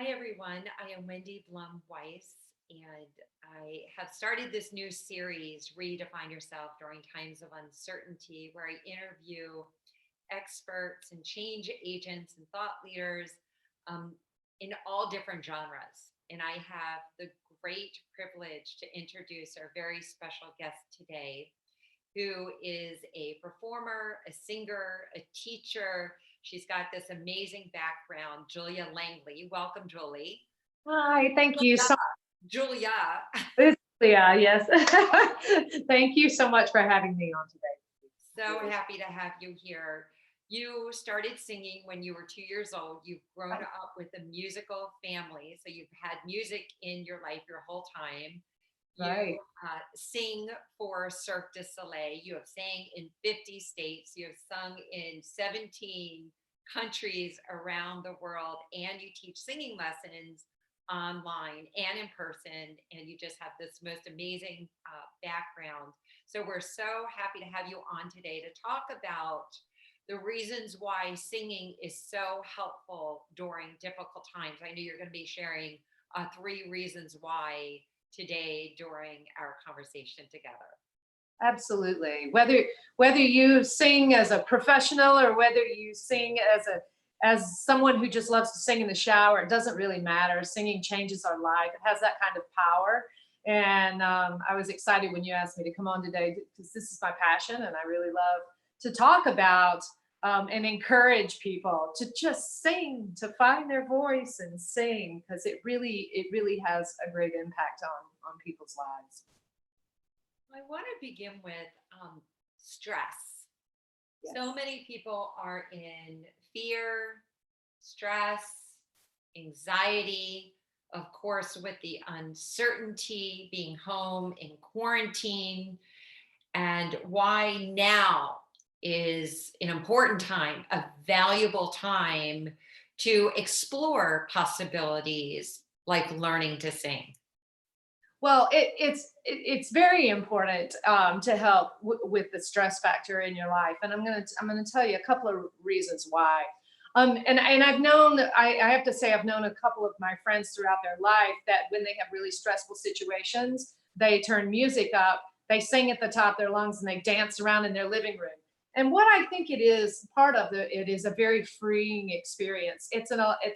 Hi, everyone. I am Wendy Blum Weiss, and I have started this new series, Redefine Yourself During Times of Uncertainty, where I interview experts and change agents and thought leaders um, in all different genres. And I have the great privilege to introduce our very special guest today, who is a performer, a singer, a teacher. She's got this amazing background, Julia Langley. Welcome, Julie. Hi, thank you so Julia. much. Yeah, yes. Thank you so much for having me on today. So happy to have you here. You started singing when you were 2 years old. You've grown up with a musical family, so you've had music in your life your whole time. You Right. sing for Cirque du Soleil. You have sang in 50 states. You have sung in 17 countries around the world, and you teach singing lessons online and in person. And you just have this most amazing background. So we're so happy to have you on today to talk about the reasons why singing is so helpful during difficult times. I know you're going to be sharing three reasons why today during our conversation together. Absolutely. Whether you sing as a professional or whether you sing as someone who just loves to sing in the shower, it doesn't really matter. Singing changes our life. It has that kind of power. And I was excited when you asked me to come on today because this is my passion, and I really love to talk about and encourage people to just sing, to find their voice and sing, because it really has a great impact on people's lives. I want to begin with stress. So Yes. many people are in fear, stress, anxiety, of course, with the uncertainty, being home in quarantine, and why now is an important time, a valuable time to explore possibilities like learning to sing. Well, it's very important to help with the stress factor in your life, and I'm gonna tell you a couple of reasons why. And I have to say I've known a couple of my friends throughout their life that when they have really stressful situations, they turn music up, they sing at the top of their lungs, and they dance around in their living room. And what I think it is, part of it is a very freeing experience. It's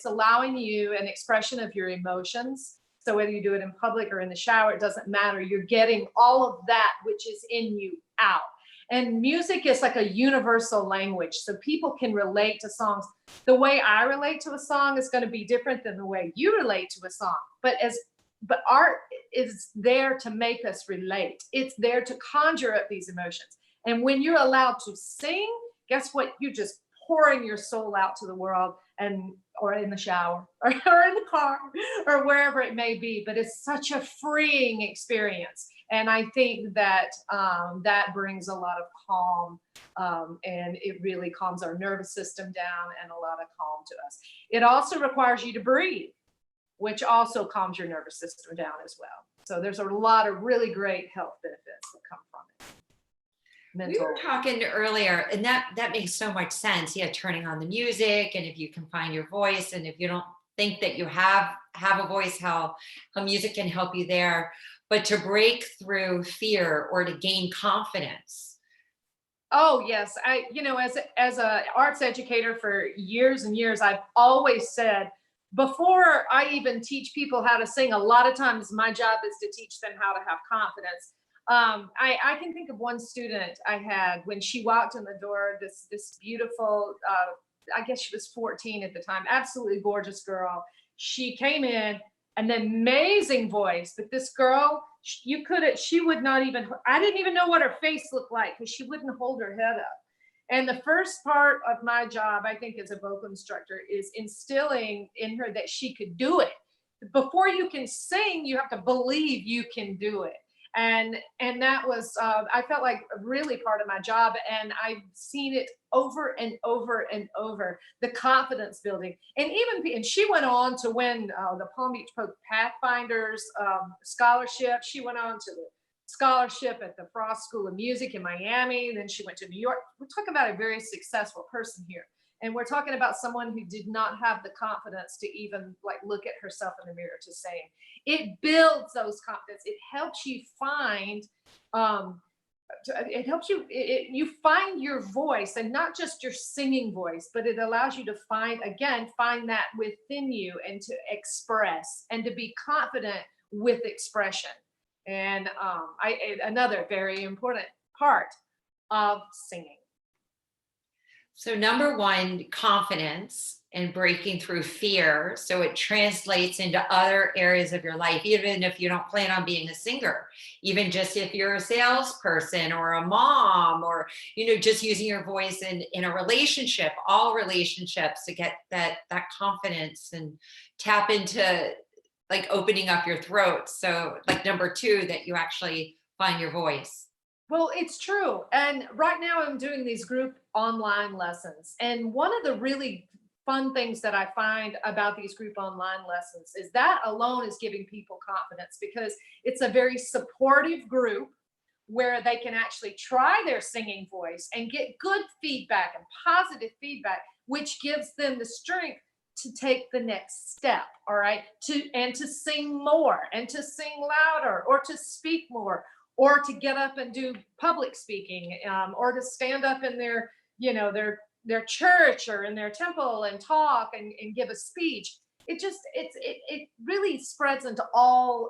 allowing you an expression of your emotions. So whether you do it in public or in the shower, it doesn't matter. You're getting all of that which is in you out. And music is like a universal language. So people can relate to songs. The way I relate to a song is going to be different than the way you relate to a song. But art is there to make us relate. It's there to conjure up these emotions. And when you're allowed to sing, guess what? You're just pouring your soul out to the world, and or in the shower or in the car or wherever it may be. But it's such a freeing experience. And I think that that brings a lot of calm, and it really calms our nervous system down and a lot of calm to us. It also requires you to breathe, which also calms your nervous system down as well. So there's a lot of really great health benefits that come from it. We Mental. were talking earlier, and that makes so much sense. Yeah, turning on the music, and if you can find your voice, and if you don't think that you have a voice, how music can help you there. But to break through fear or to gain confidence. Oh yes, as a arts educator for years and years, I've always said before I even teach people how to sing, a lot of times my job is to teach them how to have confidence. I can think of one student I had when she walked in the door. This beautiful, I guess she was 14 at the time, absolutely gorgeous girl. She came in, an amazing voice, but this girl, she would not even, I didn't even know what her face looked like because she wouldn't hold her head up. And the first part of my job, I think, as a vocal instructor, is instilling in her that she could do it. Before you can sing, you have to believe you can do it. And that was, I felt like really part of my job, and I've seen it over and over and over, the confidence building. And she went on to win the Palm Beach Pathfinders scholarship. She went on to the scholarship at the Frost School of Music in Miami. Then she went to New York. We're talking about a very successful person here. And we're talking about someone who did not have the confidence to even like look at herself in the mirror to sing. It builds those confidence. It helps you find, it helps you, you find your voice, and not just your singing voice, but it allows you to find, again, find that within you and to express and to be confident with expression. And another very important part of singing. So number one, confidence and breaking through fear. So it translates into other areas of your life, even if you don't plan on being a singer, even just if you're a salesperson or a mom, or, just using your voice in a relationship, all relationships, to get that confidence and tap into like opening up your throat. So like number two, that you actually find your voice. Well, it's true. And right now I'm doing these group online lessons. And one of the really fun things that I find about these group online lessons is that alone is giving people confidence, because it's a very supportive group where they can actually try their singing voice and get good feedback and positive feedback, which gives them the strength to take the next step. All right. To sing more and to sing louder, or to speak more, or to get up and do public speaking, or to stand up in their, their church or in their temple and talk and give a speech. It really spreads into all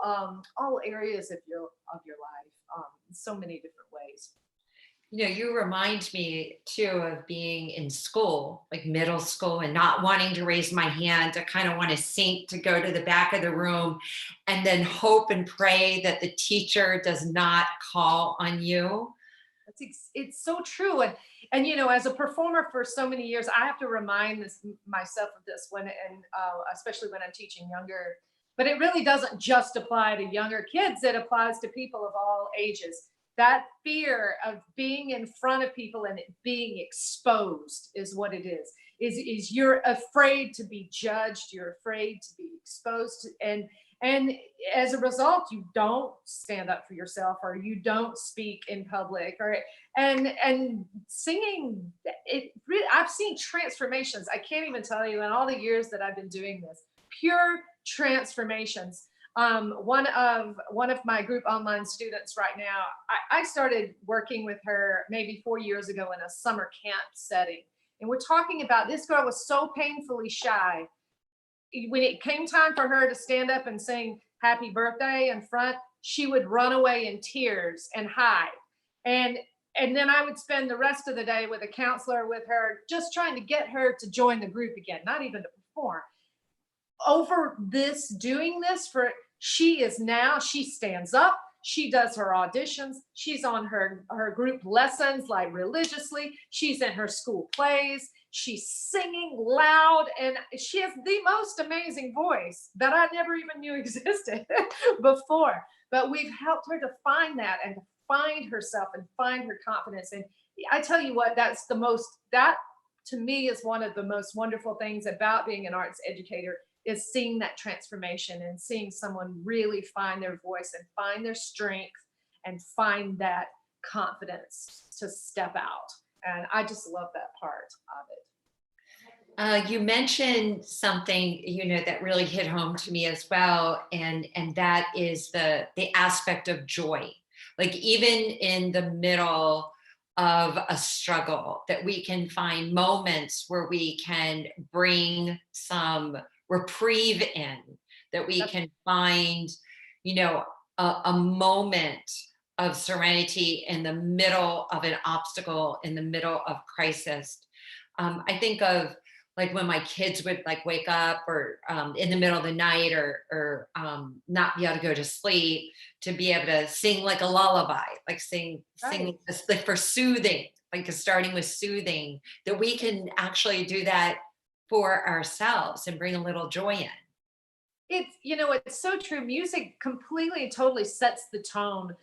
areas of your life, in so many different ways. You remind me too of being in school, like middle school, and not wanting to raise my hand, to kind of want to sink, to go to the back of the room and then hope and pray that the teacher does not call on you. It's so true. And as a performer for so many years, I have to remind myself of this especially when I'm teaching younger, but it really doesn't just apply to younger kids. It applies to people of all ages. That fear of being in front of people and it being exposed is what it is you're afraid to be judged. You're afraid to be exposed. And as a result, you don't stand up for yourself, or you don't speak in public, and singing, I've seen transformations. I can't even tell you, in all the years that I've been doing this, pure transformations. One of my group online students right now, I started working with her maybe 4 years ago in a summer camp setting. And we're talking about, this girl was so painfully shy. When it came time for her to stand up and sing happy birthday in front, she would run away in tears and hide. And then I would spend the rest of the day with a counselor with her, just trying to get her to join the group again, not even to perform. Over doing this she stands up, she does her auditions, she's on her group lessons like religiously, she's in her school plays, she's singing loud, and she has the most amazing voice that I never even knew existed before. But we've helped her to find that, and to find herself and find her confidence. And I tell you what, that to me is one of the most wonderful things about being an arts educator, is seeing that transformation and seeing someone really find their voice and find their strength and find that confidence to step out. And I just love that part of it. You mentioned something, that really hit home to me as well. And that is the aspect of joy. Like, even in the middle of a struggle, that we can find moments where we can bring some reprieve in, that we can find, a moment of serenity in the middle of an obstacle, in the middle of crisis. I think of like when my kids would like wake up, or in the middle of the night, or not be able to go to sleep, to be able to sing like a lullaby, like sing like for soothing, like starting with soothing, that we can actually do that for ourselves and bring a little joy in. It's so true. Music completely and totally sets the tone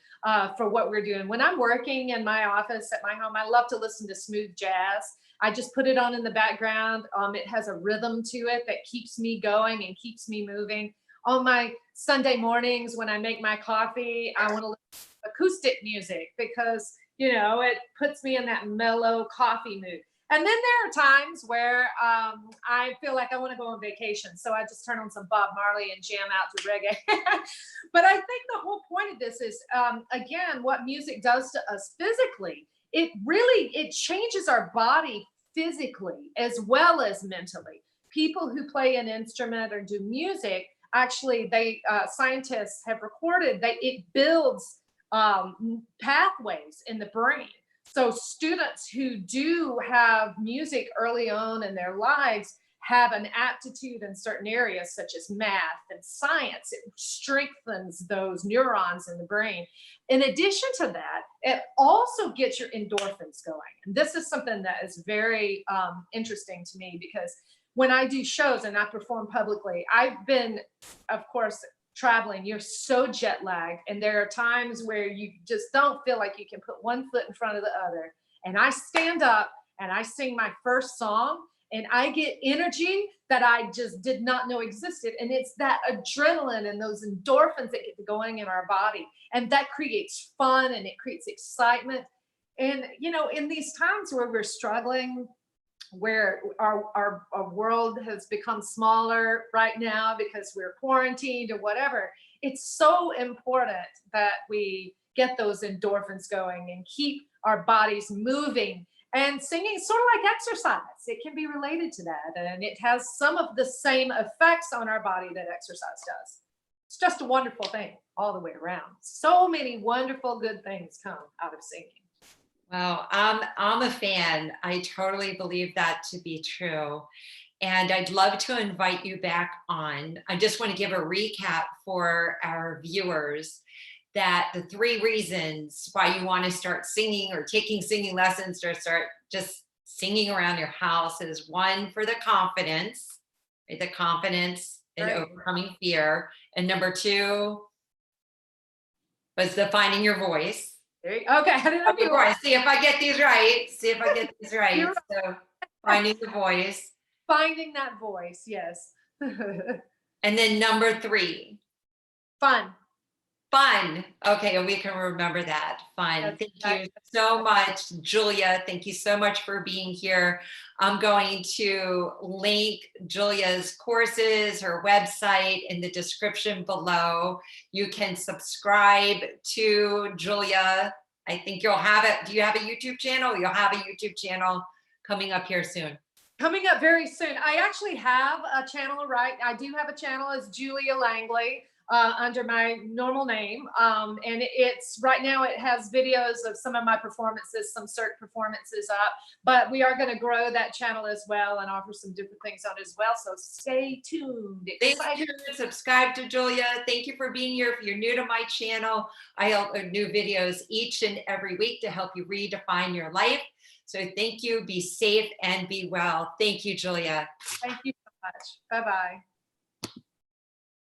for what we're doing. When I'm working in my office at my home, I love to listen to smooth jazz. I just put it on in the background. It has a rhythm to it that keeps me going and keeps me moving. On my Sunday mornings when I make my coffee, I want to listen to acoustic music, because it puts me in that mellow coffee mood. And then there are times where I feel like I want to go on vacation. So I just turn on some Bob Marley and jam out to reggae. But I think the whole point of this is, again, what music does to us physically. It changes our body physically as well as mentally. People who play an instrument or do music, actually, scientists have recorded that it builds pathways in the brain. So students who do have music early on in their lives have an aptitude in certain areas such as math and science. It strengthens those neurons in the brain. In addition to that, it also gets your endorphins going. And this is something that is very interesting to me, because when I do shows and I perform publicly, I've been, of course, traveling, you're so jet lagged, and there are times where you just don't feel like you can put one foot in front of the other. And I stand up and I sing my first song, and I get energy that I just did not know existed. And it's that adrenaline and those endorphins that get going in our body, and that creates fun and it creates excitement. And in these times where we're struggling, where our world has become smaller right now because we're quarantined or whatever, it's so important that we get those endorphins going and keep our bodies moving. And singing is sort of like exercise. It can be related to that, and it has some of the same effects on our body that exercise does. It's just a wonderful thing all the way around. So many wonderful good things come out of singing. Well, I'm a fan. I totally believe that to be true. And I'd love to invite you back on. I just want to give a recap for our viewers that the 3 reasons why you want to start singing or taking singing lessons or start just singing around your house is 1, for the confidence, right? The confidence in overcoming fear. And number 2 was the finding your voice. Okay, I didn't know you were. See if I get these right. So finding the voice. Finding that voice, yes. And then number 3. Fun. Okay, we can remember that. Fun. Thank you so much, Julia. Thank you so much for being here. I'm going to link Julia's courses, her website, in the description below. You can subscribe to Julia. I think you'll have it. Do you have a YouTube channel? You'll have a YouTube channel coming up here soon. Coming up very soon. I actually have a channel, right? I do have a channel as Julia Langley. Under my normal name. And it's right now it has videos of some of my performances, some CERT performances up, but we are going to grow that channel as well and offer some different things on it as well. So stay tuned. Subscribe to Julia. Thank you for being here. If you're new to my channel, I upload new videos each and every week to help you redefine your life. So thank you. Be safe and be well. Thank you, Julia. Thank you so much. Bye-bye.